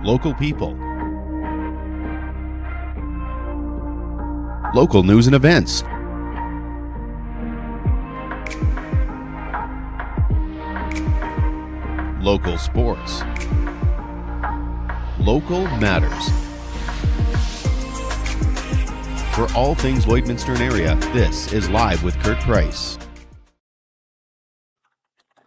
local people, local news and events, local sports, local matters. For all things Lloydminster and area, this is Live with Kurt Price.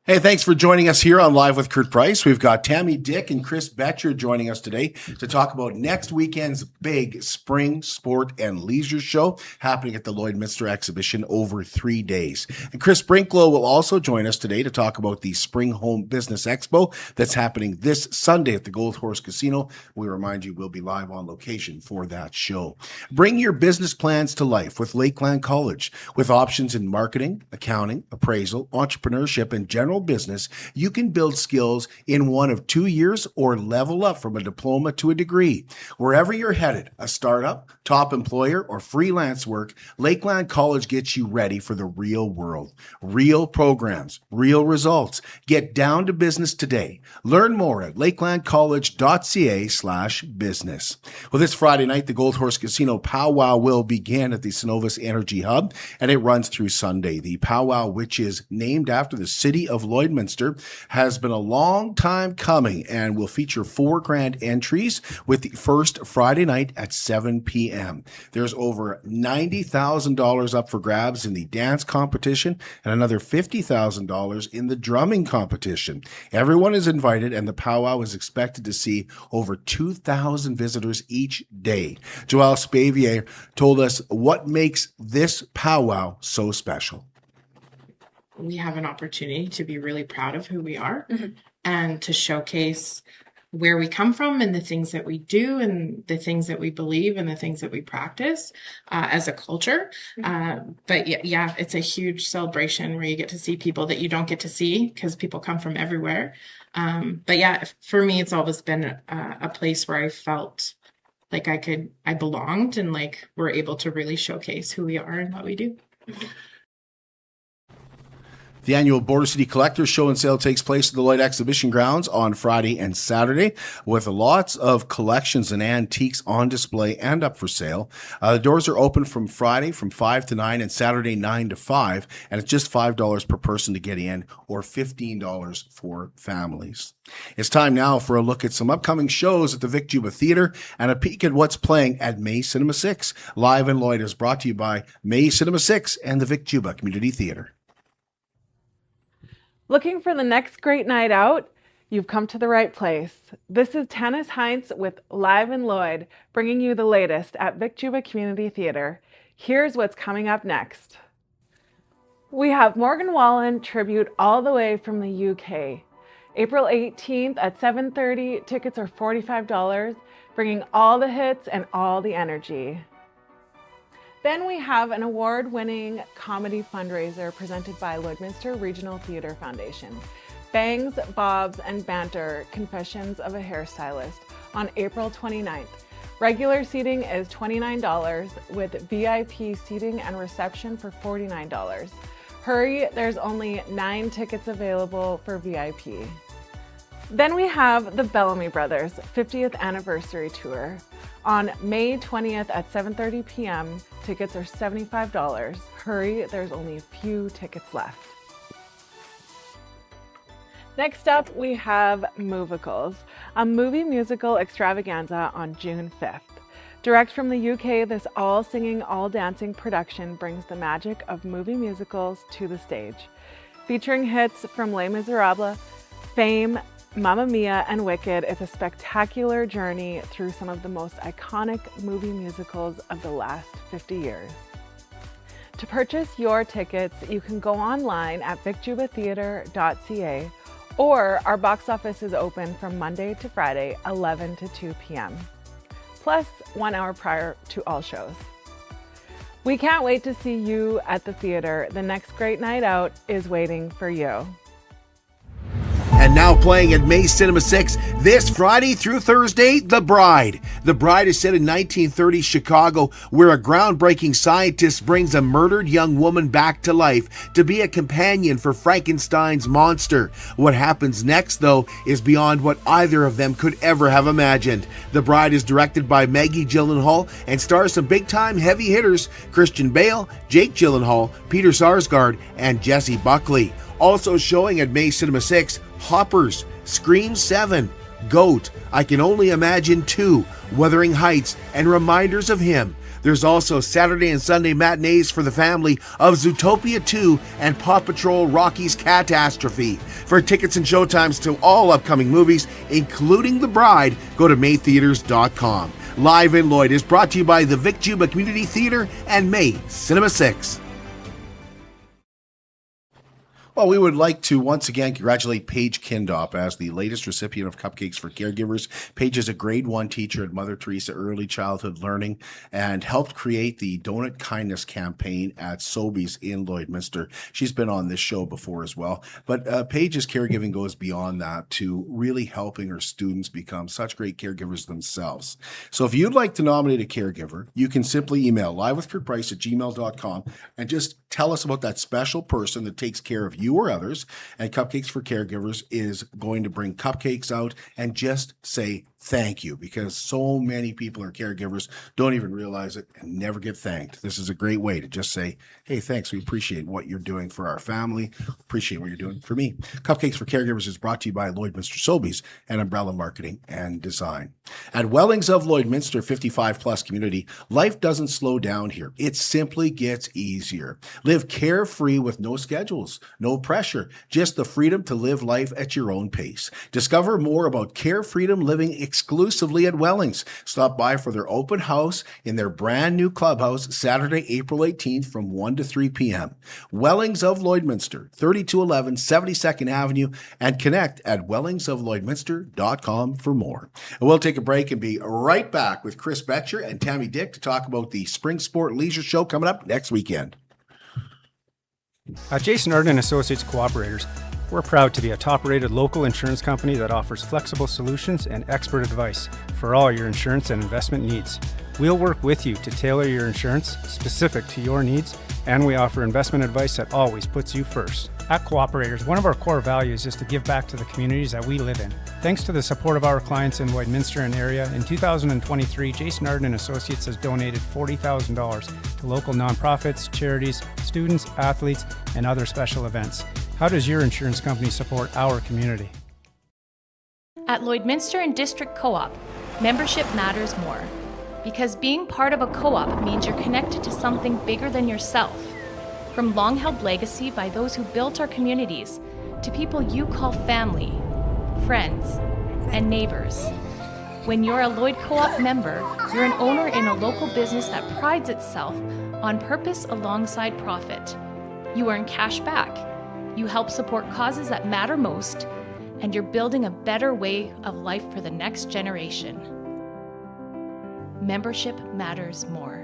Hey, thanks for joining us here on Live with Kurt Price. We've got Tammy Dyck and Bettcher joining us today to talk about next weekend's big spring sport and leisure show happening at the Lloydminster Exhibition over 3 days. And Brinklow will also join us today to talk about the Spring Home Business Expo that's happening this Sunday at the Gold Horse Casino. We remind you we'll be live on location for that show. Bring your business plans to life with Lakeland College. With options in marketing, accounting, appraisal, entrepreneurship, and general business, you can build skills in 1 of 2 years or level up from a diploma to a degree. Wherever you're headed, a startup, top employer, or freelance work, Lakeland College gets you ready for the real world. Real programs, real results. Get down to business today. Learn more at lakelandcollege.ca/business. Well, this Friday night, the Gold Horse Casino Powwow will begin at the Synovus Energy Hub, and it runs through Sunday. The powwow, which is named after the city of Lloydminster, has been a long time coming and will feature 4 grand entries with the first Friday night at 7 p.m. There's over $90,000 up for grabs in the dance competition and another $50,000 in the drumming competition. Everyone is invited, and the powwow is expected to see over 2,000 visitors each day. Joelle Spavier told us what makes this powwow so special. We have an opportunity to be really proud of who we are and to showcase where we come from and the things that we do and the things that we believe and the things that we practice as a culture. But yeah, it's a huge celebration where you get to see people that you don't get to see because people come from everywhere. But yeah, for me, it's always been a place where I felt like I belonged and like we're able to really showcase who we are and what we do. The annual Border City Collectors Show and Sale takes place at the Lloyd Exhibition Grounds on Friday and Saturday, with lots of collections and antiques on display and up for sale. The doors are open from Friday from 5 to 9 and Saturday 9 to 5, and it's just $5 per person to get in or $15 for families. It's time now for a look at some upcoming shows at the Vic Juba Theatre and a peek at what's playing at May Cinema 6. Live in Lloyd is brought to you by May Cinema 6 and the Vic Juba Community Theatre. Looking for the next great night out? You've come to the right place. This is Tanis Heinz with Live in Lloyd, bringing you the latest at Vic Juba Community Theatre. Here's what's coming up next. We have Morgan Wallen tribute all the way from the UK. April 18th at 7:30, tickets are $45, bringing all the hits and all the energy. Then we have an award-winning comedy fundraiser presented by Lloydminster Regional Theatre Foundation. Bangs, Bobs, and Banter, Confessions of a Hairstylist on April 29th. Regular seating is $29 with VIP seating and reception for $49. Hurry, there's only 9 tickets available for VIP. Then we have the Bellamy Brothers 50th Anniversary Tour. On May 20th at 7:30 p.m., tickets are $75. Hurry, there's only a few tickets left. Next up, we have Movicals, a movie musical extravaganza on June 5th. Direct from the UK, this all-singing, all-dancing production brings the magic of movie musicals to the stage. Featuring hits from Les Miserables, Fame, Mamma Mia, and Wicked, it's a spectacular journey through some of the most iconic movie musicals of the last 50 years. To purchase your tickets, you can go online at vicjubatheatre.ca, or our box office is open from Monday to Friday, 11 to 2 p.m., plus 1 hour prior to all shows. We can't wait to see you at the theater. The next great night out is waiting for you. And now playing at May Cinema 6 this Friday through Thursday, The Bride. The Bride is set in 1930 Chicago, where a groundbreaking scientist brings a murdered young woman back to life to be a companion for Frankenstein's monster. What happens next, though, is beyond what either of them could ever have imagined. The Bride is directed by Maggie Gyllenhaal and stars some big-time heavy hitters: Christian Bale, Jake Gyllenhaal, Peter Sarsgaard, and Jessie Buckley. Also showing at May Cinema 6, Hoppers, Scream 7, Goat, I Can Only Imagine 2, Wuthering Heights, and Reminders of Him. There's also Saturday and Sunday matinees for the family of Zootopia 2 and Paw Patrol Rocky's Catastrophe. For tickets and showtimes to all upcoming movies, including The Bride, go to maytheaters.com. Live in Lloyd is brought to you by the Vic Juba Community Theatre and May Cinema 6. Well, we would like to once again congratulate Paige Kindop as the latest recipient of Cupcakes for Caregivers. Paige is a grade 1 teacher at Mother Teresa Early Childhood Learning and helped create the Donut Kindness campaign at Sobeys in Lloydminster. She's been on this show before as well. But Paige's caregiving goes beyond that to really helping her students become such great caregivers themselves. So if you'd like to nominate a caregiver, you can simply email livewithkurtprice@gmail.com and just tell us about that special person that takes care of you or others. And Cupcakes for Caregivers is going to bring cupcakes out and just say thank you, because so many people are caregivers, don't even realize it, and never get thanked. This is a great way to just say, hey, thanks. We appreciate what you're doing for our family. Appreciate what you're doing for me. Cupcakes for Caregivers is brought to you by Lloydminster Sobeys and Umbrella Marketing and Design. At Wellings of Lloydminster 55 plus community, life doesn't slow down here. It simply gets easier. Live carefree with no schedules, no pressure, just the freedom to live life at your own pace. Discover more about Care Freedom Living exclusively at Wellings. Stop by for their open house in their brand new clubhouse Saturday, April 18th from 1 to 3 p.m. Wellings of Lloydminster, 3211 72nd Avenue, and connect at wellingsoflloydminster.com for more. And we'll take a break and be right back with Chris Bettcher and Tammy Dyck to talk about the Spring Sport Leisure Show coming up next weekend. At Jason Arden Associates Cooperators, we're proud to be a top-rated local insurance company that offers flexible solutions and expert advice for all your insurance and investment needs. We'll work with you to tailor your insurance specific to your needs, and we offer investment advice that always puts you first. At Cooperators, one of our core values is to give back to the communities that we live in. Thanks to the support of our clients in Lloydminster and area, in 2023, Jason Arden Associates has donated $40,000 to local nonprofits, charities, students, athletes, and other special events. How does your insurance company support our community? At Lloydminster and District Co-op, membership matters more. Because being part of a co-op means you're connected to something bigger than yourself. From long-held legacy by those who built our communities, to people you call family, friends, and neighbors. When you're a Lloyd Co-op member, you're an owner in a local business that prides itself on purpose alongside profit. You earn cash back. You help support causes that matter most, and you're building a better way of life for the next generation. Membership matters more.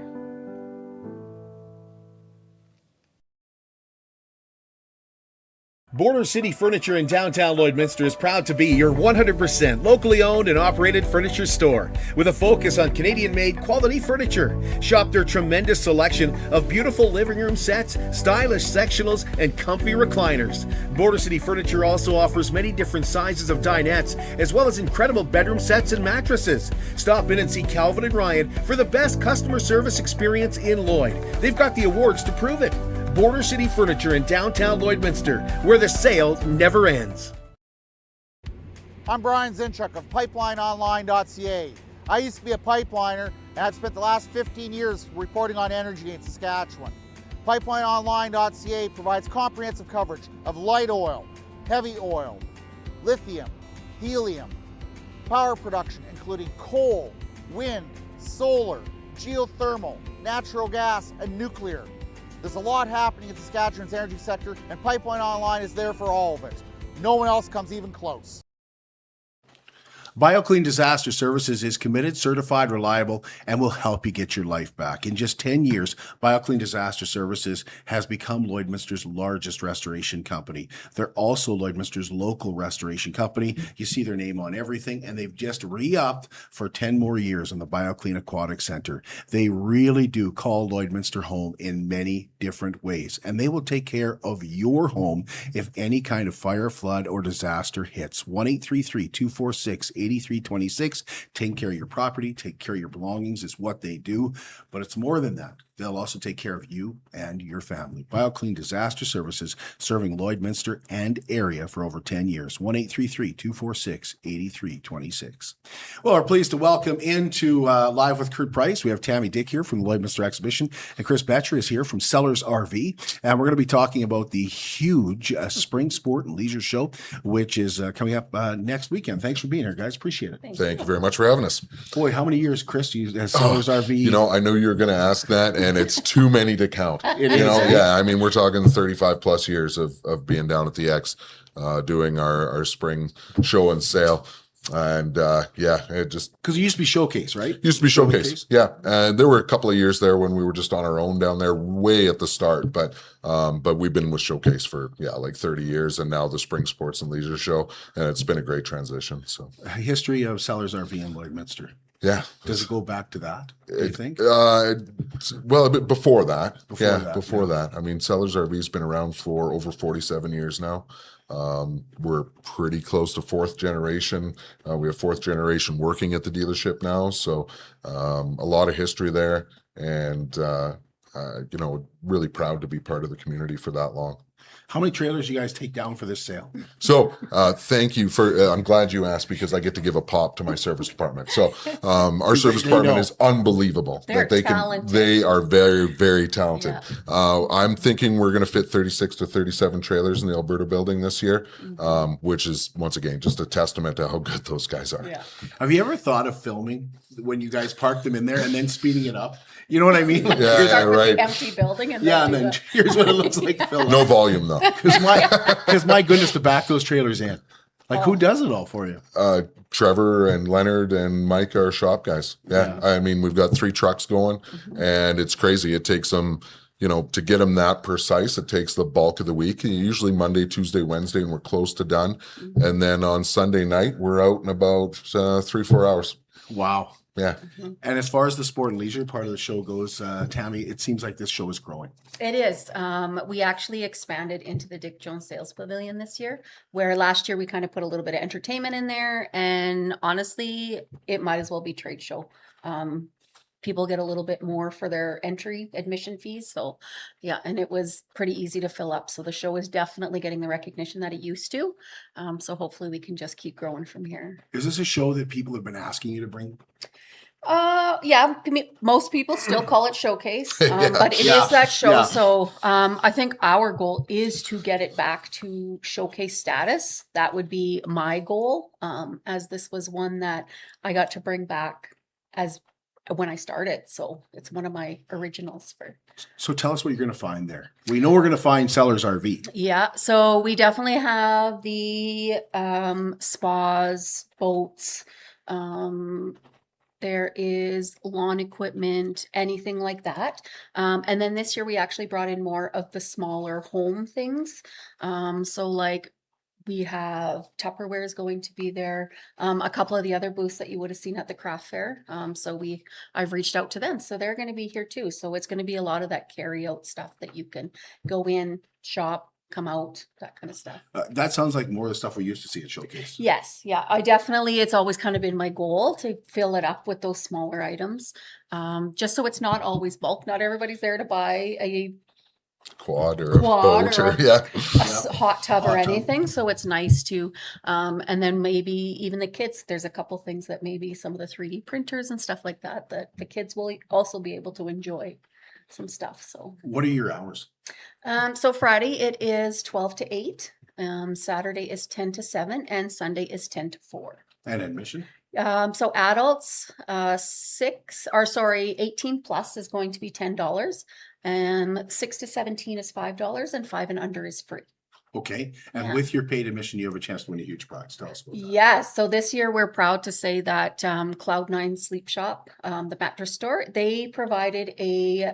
Border City Furniture in downtown Lloydminster is proud to be your 100% locally owned and operated furniture store with a focus on Canadian-made quality furniture. Shop their tremendous selection of beautiful living room sets, stylish sectionals, and comfy recliners. Border City Furniture also offers many different sizes of dinettes, as well as incredible bedroom sets and mattresses. Stop in and see Calvin and Ryan for the best customer service experience in Lloyd. They've got the awards to prove it. Border City Furniture in downtown Lloydminster, where the sale never ends. I'm Brian Zinchuk of PipelineOnline.ca. I used to be a pipeliner, and I've spent the last 15 years reporting on energy in Saskatchewan. PipelineOnline.ca provides comprehensive coverage of light oil, heavy oil, lithium, helium, power production including coal, wind, solar, geothermal, natural gas, and nuclear. There's a lot happening in Saskatchewan's energy sector, and Pipeline Online is there for all of it. No one else comes even close. BioClean Disaster Services is committed, certified, reliable, and will help you get your life back. In just 10 years, BioClean Disaster Services has become Lloydminster's largest restoration company. They're also Lloydminster's local restoration company. You see their name on everything, and they've just re-upped for 10 more years on the BioClean Aquatic Center. They really do call Lloydminster home in many different ways, and they will take care of your home if any kind of fire, flood, or disaster hits. 1-833-246-8326. Taking care of your property, take care of your belongings is what they do, but it's more than that. They'll also take care of you and your family. BioClean Disaster Services, serving Lloydminster and area for over 10 years. 1-833-246-8326. Well, we're pleased to welcome into Live with Kurt Price. We have Tammy Dyck here from the Lloydminster Exhibition, and Chris Bettcher is here from Sellers RV. And we're going to be talking about the huge Spring Sport and Leisure Show, which is coming up next weekend. Thanks for being here, guys. Appreciate it. Thank you very much for having us. Boy, how many years, Chris, you have Sellers RV? You know, I know you're going to ask that, and it's too many to count. It you is, know, eh? yeah. I mean, we're talking 35 plus years of being down at the X, doing our spring show and sale. And yeah, it just Because it used to be Showcase, right? used to be Showcase. Yeah. And there were a couple of years there when we were just on our own down there way at the start. But we've been with Showcase for, like 30 years, and now the Spring Sports and Leisure Show. And it's been a great transition. So History of Sellers RV in Lloydminster. yeah. Does it go back to that, do you think? Well, a bit before that. Before that. I mean, Sellers RV's been around for over 47 years now. We're pretty close to fourth generation. We have fourth generation working at the dealership now. So a lot of history there, and really proud to be part of the community for that long. How many trailers you guys take down for this sale? So thank you for, I'm glad you asked, because I get to give a pop to my service department. So our service department is unbelievable. They're talented. They are very, very talented. Yeah. I'm thinking we're going to fit 36 to 37 trailers in the Alberta building this year, which is, once again, just a testament to how good those guys are. Yeah. Have you ever thought of filming when you guys park them in there and then speeding it up? You know what I mean? Yeah, Start with right. the empty building and Yeah, and then then do here's what it looks like to fill No up. volume though. Because my goodness, to back those trailers in. Like, who does it all for you? Trevor and Leonard and Mike are shop guys. Yeah. I mean, we've got 3 trucks going, and it's crazy. It takes them, to get them that precise, it takes the bulk of the week. Usually Monday, Tuesday, Wednesday, and we're close to done. And then on Sunday night, we're out in about 3-4 hours. Wow. Yeah. And as far as the sport and leisure part of the show goes, Tammy, it seems like this show is growing. It is. We actually expanded into the Dick Jones Sales Pavilion this year, where last year we kind of put a little bit of entertainment in there. And honestly, it might as well be trade show. People get a little bit more for their entry admission fees. So yeah, and it was pretty easy to fill up. So the show is definitely getting the recognition that it used to. So hopefully we can just keep growing from here. Is this a show that people have been asking you to bring? Yeah, most people still call it Showcase, but it is that show. Yeah. So I think our goal is to get it back to Showcase status. That would be my goal, as this was one that I got to bring back as when I started. So it's one of my originals for. So tell us what you're going to find there. We know we're going to find Sellers RV. Yeah, so we definitely have the spas, boats, there is lawn equipment, anything like that. And then this year we actually brought in more of the smaller home things. So like we have Tupperware is going to be there. A couple of the other booths that you would have seen at the craft fair. So I've reached out to them. So they're going to be here too. So it's going to be a lot of that carry out stuff that you can go in, shop, come out, that kind of stuff. That sounds like more of the stuff we used to see at Showcase. Yes. Yeah. It's always kind of been my goal to fill it up with those smaller items. Just so it's not always bulk. Not everybody's there to buy a Quad or a boat or hot tub or anything. So it's nice to, and then maybe even the kids, there's a couple things that maybe some of the 3D printers and stuff like that the kids will also be able to enjoy some stuff. So what are your hours? So Friday it is 12 to 8. Saturday is 10 to 7 and Sunday is 10 to 4. And admission? So adults, 18 plus is going to be $10, and 6 to 17 is $5, and 5 and under is free. Okay. And Yeah. with your paid admission, you have a chance to win a huge prize. Tell us about that. Yes, so this year we're proud to say that Cloud9 Sleep Shop, the mattress store, they provided a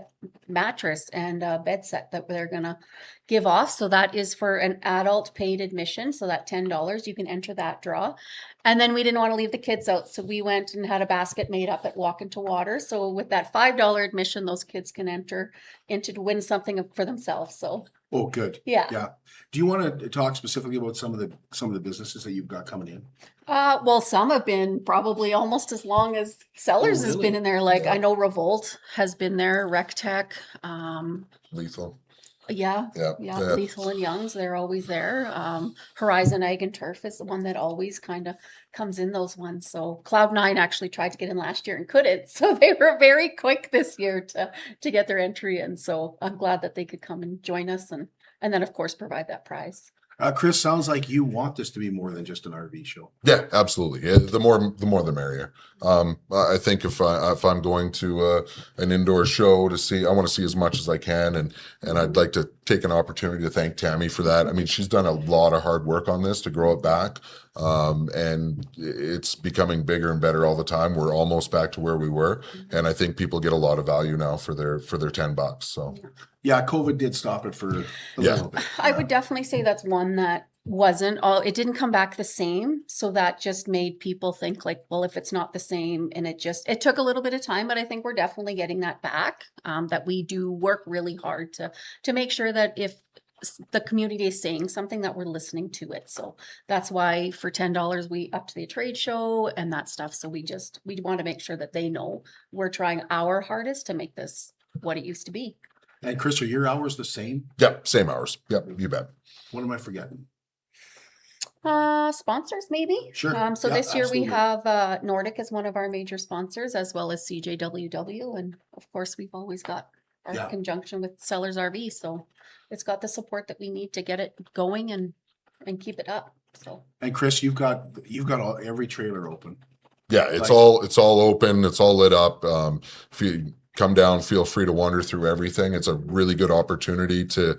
mattress and a bed set that they're gonna give off. So that is for an adult paid admission. So that $10, you can enter that draw. And then we didn't want to leave the kids out, so we went and had a basket made up at Walk Into Water. So with that $5 admission, those kids can enter into to win something for themselves. So Oh, good. yeah. Yeah. Do you want to talk specifically about some of the businesses that you've got coming in? Well, some have been probably almost as long as Sellers has really? been in there. Like I know Revolt has been there, RecTech, Lethal. yeah, Yeah. Lethal and Young's, they're always there. Horizon Ag and Turf is the one that always kind of comes in those ones. So Cloud9 actually tried to get in last year and couldn't. So they were very quick this year to get their entry in. So I'm glad that they could come and join us and then of course provide that prize. Chris, sounds like you want this to be more than just an RV show. Yeah, absolutely. Yeah, the more the merrier. I think if I'm going to an indoor show to see, I want to see as much as I can, and I'd like to take an opportunity to thank Tammy for that. I mean, she's done a lot of hard work on this to grow it back, and it's becoming bigger and better all the time. We're almost back to where we were, and I think people get a lot of value now for their $10. So. Yeah, COVID did stop it for a little bit. I would definitely say that's one that wasn't all, it didn't come back the same. So that just made people think like, well, if it's not the same, and it took a little bit of time, but I think we're definitely getting that back, that we do work really hard to make sure that if the community is saying something that we're listening to it. So that's why for $10, we up to the trade show and that stuff. So we want to make sure that they know we're trying our hardest to make this what it used to be. And Chris, are your hours the same? Yep, same hours. Yep, you bet. What am I forgetting? Sponsors maybe. Sure. So Yeah, this year absolutely. we have Nordic as one of our major sponsors, as well as CJWW, and of course we've always got our Yeah. conjunction with Sellers RV. So it's got the support that we need to get it going and keep it up. So And Chris, you've got every trailer open. Yeah, it's Like- all open. It's all lit up. If you come down, feel free to wander through everything. It's a really good opportunity to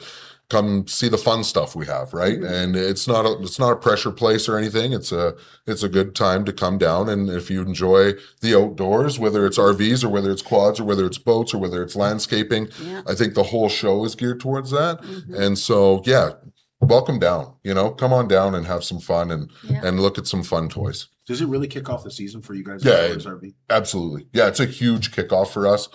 come see the fun stuff we have, right? And it's not a pressure place or anything. It's a good time to come down, and if you enjoy the outdoors, whether it's RVs or whether it's quads or whether it's boats or whether it's landscaping, yeah. I think the whole show is geared towards that. And so, yeah, welcome down. Come on down and have some fun and look at some fun toys. Does it really kick off the season for you guys? Yeah, as RV? Absolutely. Yeah, it's a huge kickoff for us.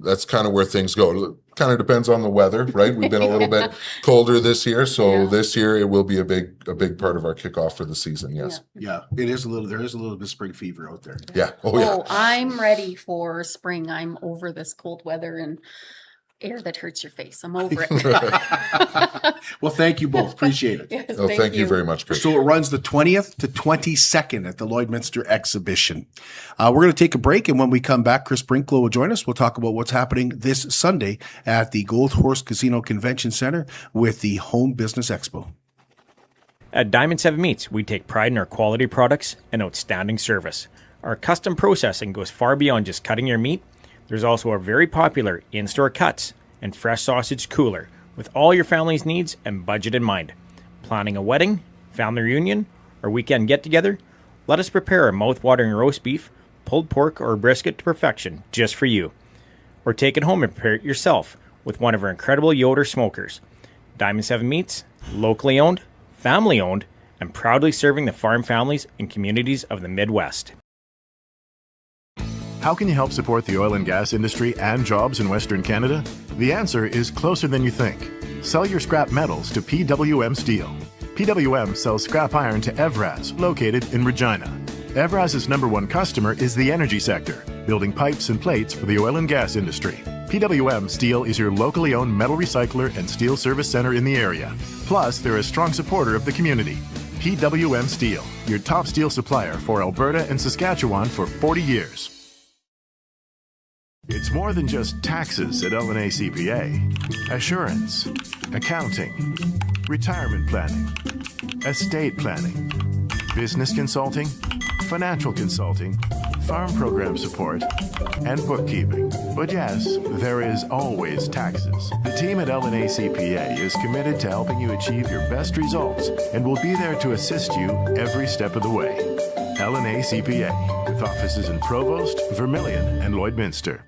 That's kind of where things go. Kind of depends on the weather, right? We've been a little bit colder this year, so this year it will be a big part of our kickoff for the season. Yes. Yeah, there is a little bit of spring fever out there. Yeah. Oh yeah. Oh, I'm ready for spring. I'm over this cold weather and air that hurts your face. I'm over it. Well, thank you both. Appreciate it. Yes, Oh, thank you very much, Chris. So it runs the 20th to 22nd at the Lloydminster Exhibition. We're going to take a break, and when we come back, Chris Brinklow will join us. We'll talk about what's happening this Sunday at the Gold Horse Casino Convention Center with the Home Business Expo. At Diamond 7 Meats, we take pride in our quality products and outstanding service. Our custom processing goes far beyond just cutting your meat. There's also a very popular in-store cuts and fresh sausage cooler with all your family's needs and budget in mind. Planning a wedding, family reunion, or weekend get-together? Let us prepare a mouth-watering roast beef, pulled pork, or brisket to perfection just for you. Or take it home and prepare it yourself with one of our incredible Yoder smokers. Diamond 7 Meats, locally owned, family owned, and proudly serving the farm families and communities of the Midwest. How can you help support the oil and gas industry and jobs in Western Canada? The answer is closer than you think. Sell your scrap metals to PWM Steel. PWM sells scrap iron to Evraz, located in Regina. Evraz's #1 customer is the energy sector, building pipes and plates for the oil and gas industry. PWM Steel is your locally owned metal recycler and steel service center in the area. Plus, they're a strong supporter of the community. PWM Steel, your top steel supplier for Alberta and Saskatchewan for 40 years. It's more than just taxes at L&A CPA. Assurance, accounting, retirement planning, estate planning, business consulting, financial consulting, farm program support, and bookkeeping. But yes, there is always taxes. The team at L&A CPA is committed to helping you achieve your best results and will be there to assist you every step of the way. L&A CPA, with offices in Provost, Vermilion, and Lloydminster.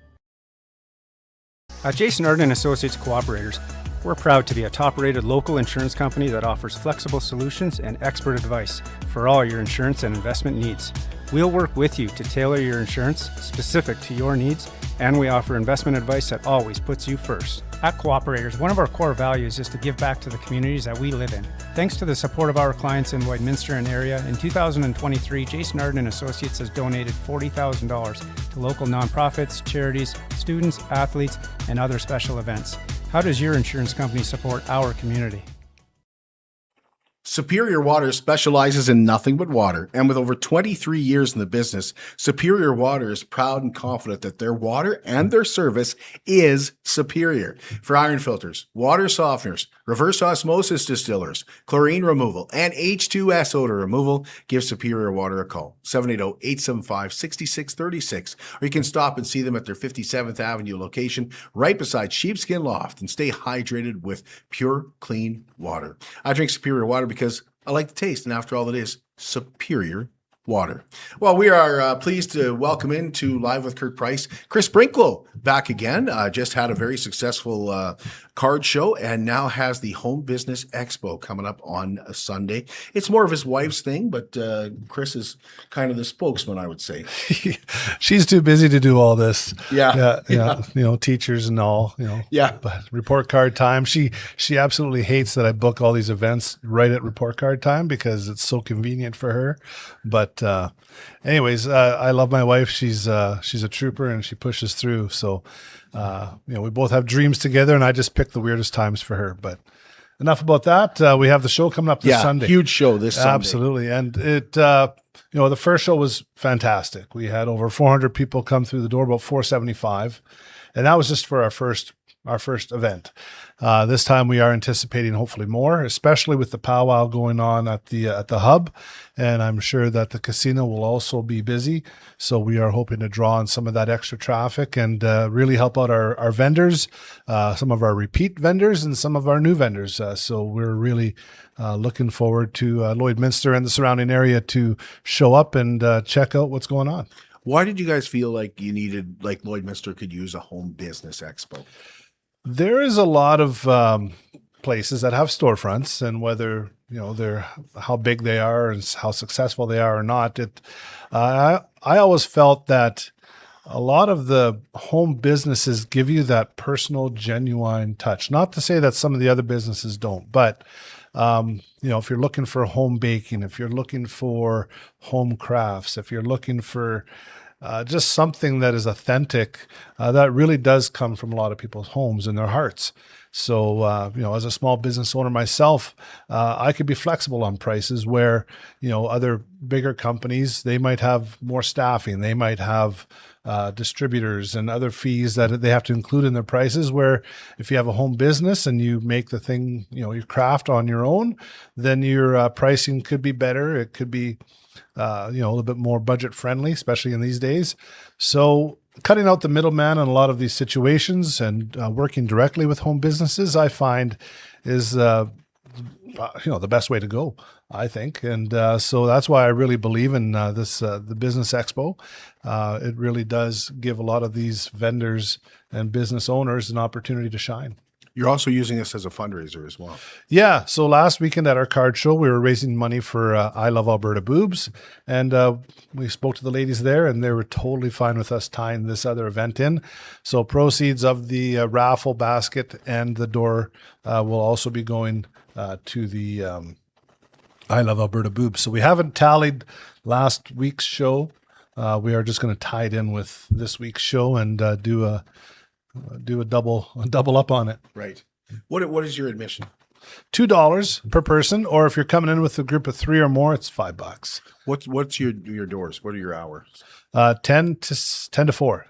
At Jason Arden and Associates Cooperators, we're proud to be a top-rated local insurance company that offers flexible solutions and expert advice for all your insurance and investment needs. We'll work with you to tailor your insurance specific to your needs, and we offer investment advice that always puts you first. At Cooperators, one of our core values is to give back to the communities that we live in. Thanks to the support of our clients in Lloydminster and area, in 2023, Jason Arden and Associates has donated $40,000 to local nonprofits, charities, students, athletes, and other special events. How does your insurance company support our community? Superior Water specializes in nothing but water, and with over 23 years in the business, Superior Water is proud and confident that their water and their service is superior. For iron filters, water softeners, reverse osmosis distillers, chlorine removal, and H2S odor removal, give Superior Water a call, 780-875-6636, or you can stop and see them at their 57th Avenue location right beside Sheepskin Loft, and stay hydrated with pure, clean water. I drink Superior Water because I like the taste, and after all, it is superior water. Well, we are pleased to welcome into Live with Kurt Price, Chris Brinklow, back again. Just had a very successful card show, and now has the Home Business Expo coming up on a Sunday. It's more of his wife's thing, but Chris is kind of the spokesman, I would say. She's too busy to do all this. Yeah. You know, teachers and all, Yeah. But report card time. She absolutely hates that I book all these events right at report card time because it's so convenient for her. But anyways, I love my wife. She's a trooper and she pushes through. So, we both have dreams together, and I just pick the weirdest times for her. But enough about that. We have the show coming up this Sunday. Huge show this Sunday. Absolutely. And it, the first show was fantastic. We had over 400 people come through the door, about 475. And that was just for our first event. This time we are anticipating hopefully more, especially with the powwow going on at the hub, and I'm sure that the casino will also be busy. So we are hoping to draw on some of that extra traffic and really help out our vendors, some of our repeat vendors and some of our new vendors. So we're really looking forward to Lloydminster and the surrounding area to show up and check out what's going on. Why did you guys feel like you needed, like Lloydminster could use a Home Business Expo? There is a lot of places that have storefronts, and whether they're how big they are and how successful they are or not. I always felt that a lot of the home businesses give you that personal, genuine touch. Not to say that some of the other businesses don't, but if you're looking for home baking, if you're looking for home crafts, if you're looking for just something that is authentic, that really does come from a lot of people's homes and their hearts. So, as a small business owner myself, I could be flexible on prices where, other bigger companies, they might have more staffing, they might have distributors and other fees that they have to include in their prices, where if you have a home business and you make the thing, your craft on your own, then your pricing could be better. It could be a little bit more budget friendly, especially in these days. So cutting out the middleman in a lot of these situations and working directly with home businesses, I find is the best way to go, I think. And so that's why I really believe in the Business Expo. It really does give a lot of these vendors and business owners an opportunity to shine. You're also using this as a fundraiser as well. Yeah. So last weekend at our card show, we were raising money for I Love Alberta Boobs. And we spoke to the ladies there, and they were totally fine with us tying this other event in. So proceeds of the raffle basket and the door will also be going to the I Love Alberta Boobs. So we haven't tallied last week's show. We are just going to tie it in with this week's show and do a double up on it. Right. What is your admission? $2 per person, or if you're coming in with a group of 3 or more, it's $5. What's your doors? What are your hours? 10 to 4.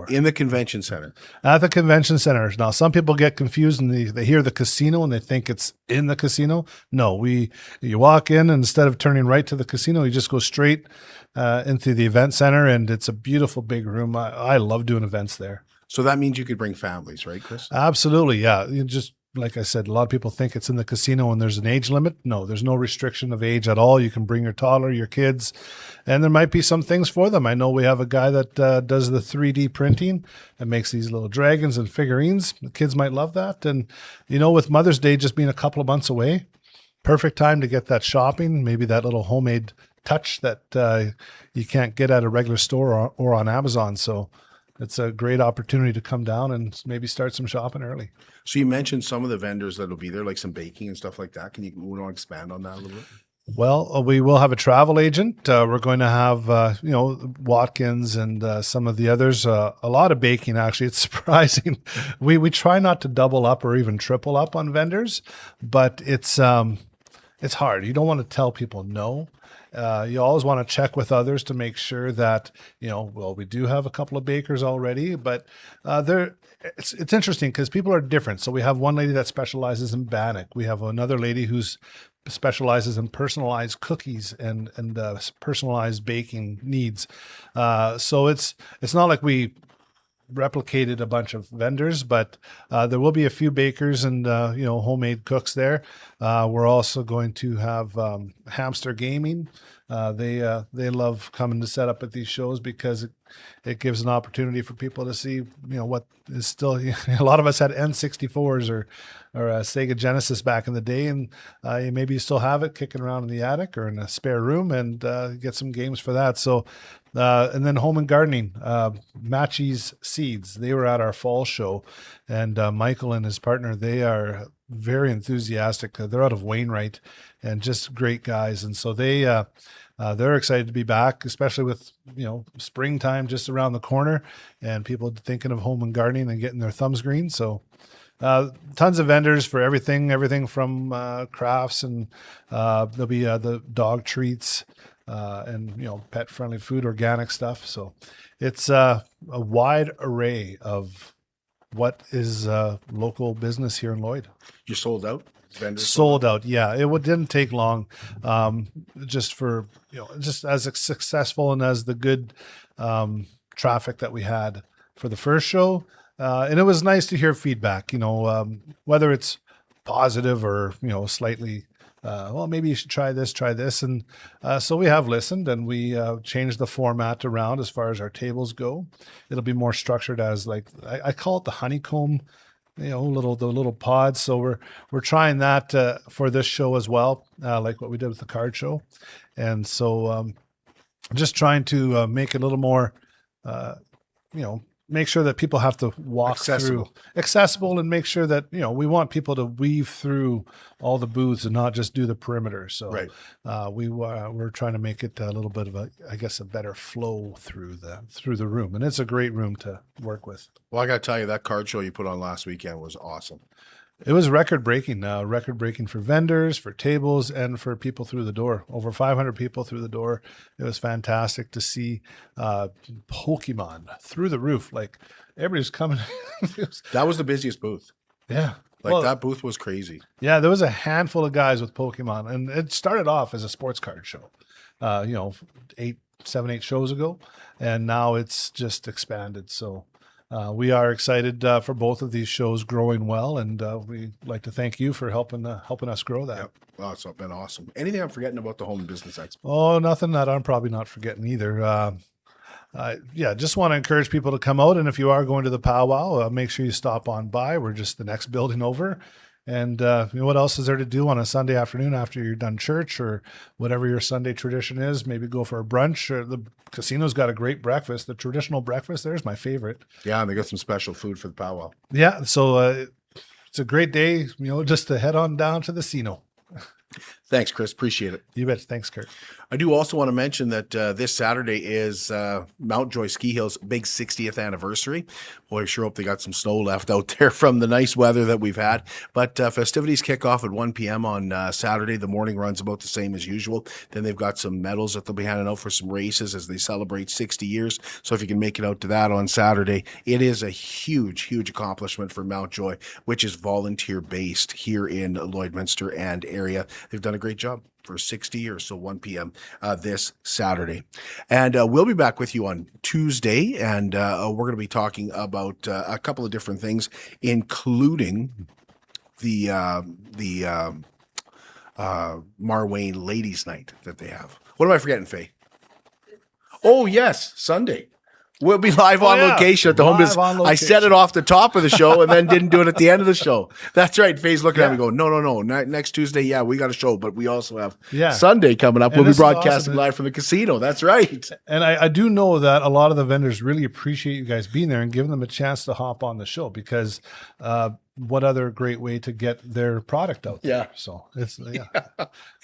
In the convention center. At the convention center. Now, some people get confused and they hear the casino and they think it's in the casino. No, you walk in and instead of turning right to the casino, you just go straight into the event center, and it's a beautiful big room. I love doing events there. So that means you could bring families, right, Chris? Absolutely, yeah. You just, like I said, a lot of people think it's in the casino and there's an age limit. No, there's no restriction of age at all. You can bring your toddler, your kids, and there might be some things for them. I know we have a guy that does the 3D printing and makes these little dragons and figurines. The kids might love that. And, with Mother's Day just being a couple of months away, perfect time to get that shopping, maybe that little homemade touch that you can't get at a regular store or on Amazon. So it's a great opportunity to come down and maybe start some shopping early. So you mentioned some of the vendors that'll be there, like some baking and stuff like that. We want to expand on that a little bit? Well, we will have a travel agent. We're going to have, Watkins and some of the others. A lot of baking, actually. It's surprising. We try not to double up or even triple up on vendors, but it's hard. You don't want to tell people no. You always want to check with others to make sure that, we do have a couple of bakers already, but it's interesting because people are different. So we have one lady that specializes in bannock. We have another lady who's specializes in personalized cookies and personalized baking needs. So it's not like we replicated a bunch of vendors, but there will be a few bakers and homemade cooks there. We're also going to have Hamster Gaming. They love coming to set up at these shows because it gives an opportunity for people to see what is still a lot of us had N64s or a Sega Genesis back in the day, and maybe you still have it kicking around in the attic or in a spare room, and get some games for that. So and then home and gardening, Matchy's Seeds. They were at our fall show, and Michael and his partner, they are very enthusiastic. They're out of Wainwright and just great guys. And so they're excited to be back, especially with, springtime just around the corner and people thinking of home and gardening and getting their thumbs green. So tons of vendors for everything from crafts, and there'll be the dog treats, and pet friendly food, organic stuff. So it's a wide array of what is local business here in Lloyd. You sold out? Vendors sold out. Yeah, it didn't take long. Just for just as successful and as the good traffic that we had for the first show, and it was nice to hear feedback. Whether it's positive or slightly. Well, maybe you should try this. And so we have listened, and we changed the format around as far as our tables go. It'll be more structured as I call it the honeycomb, the little pods. So we're trying that for this show as well, like what we did with the card show. And so just trying to make it a little more, make sure that people have to walk accessible, and make sure that, we want people to weave through all the booths and not just do the perimeter. So right. We're trying to make it a little bit of a better flow through the room. And it's a great room to work with. Well, I got to tell you, that card show you put on last weekend was awesome. It was record breaking for vendors, for tables, and for people through the door. Over 500 people through the door. It was fantastic to see Pokemon through the roof. Like, everybody's coming. That was the busiest booth. Yeah. That booth was crazy. Yeah, there was a handful of guys with Pokemon, and it started off as a sports card show, 7, 8 shows ago, and now it's just expanded. So we are excited for both of these shows growing well, and we'd like to thank you for helping us grow that. Yep. Oh, it's been awesome. Anything I'm forgetting about the Home Business Expo? Oh, nothing that I'm probably not forgetting either. Just want to encourage people to come out, and if you are going to the powwow, make sure you stop on by. We're just the next building over. And what else is there to do on a Sunday afternoon after you're done church or whatever your Sunday tradition is? Maybe go for a brunch. Or the casino's got a great breakfast. The traditional breakfast there is my favorite. Yeah, and they got some special food for the powwow. Yeah, so it's a great day, just to head on down to the casino. Thanks, Chris. Appreciate it. You bet. Thanks, Kurt. I do also want to mention that this Saturday is Mountjoy Ski Hill's big 60th anniversary. Boy, I sure hope they got some snow left out there from the nice weather that we've had. But festivities kick off at 1 p.m. on Saturday. The morning run's about the same as usual. Then they've got some medals that they'll be handing out for some races as they celebrate 60 years. So if you can make it out to that on Saturday, it is a huge, huge accomplishment for Mountjoy, which is volunteer-based here in Lloydminster and area. They've done a great job for 60 years. So 1 p.m. This Saturday. And we'll be back with you on Tuesday. And we're going to be talking about a couple of different things, including the Marwayne Ladies Night that they have. What am I forgetting, Faye? Oh, yes, Sunday. We'll be live on location at the Home Business. I said it off the top of the show and then didn't do it at the end of the show. That's right. Faye's looking at me going, no. Next Tuesday, yeah, we got a show, but we also have Sunday coming up. We'll be broadcasting live from the casino. That's right. And I do know that a lot of the vendors really appreciate you guys being there and giving them a chance to hop on the show because what other great way to get their product out there? So it's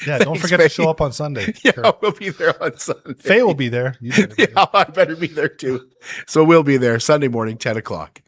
don't forget to show up on Sunday. We'll be there on Sunday. Faye will be there. You better be there. I better be there too. So we'll be there Sunday morning, 10 o'clock.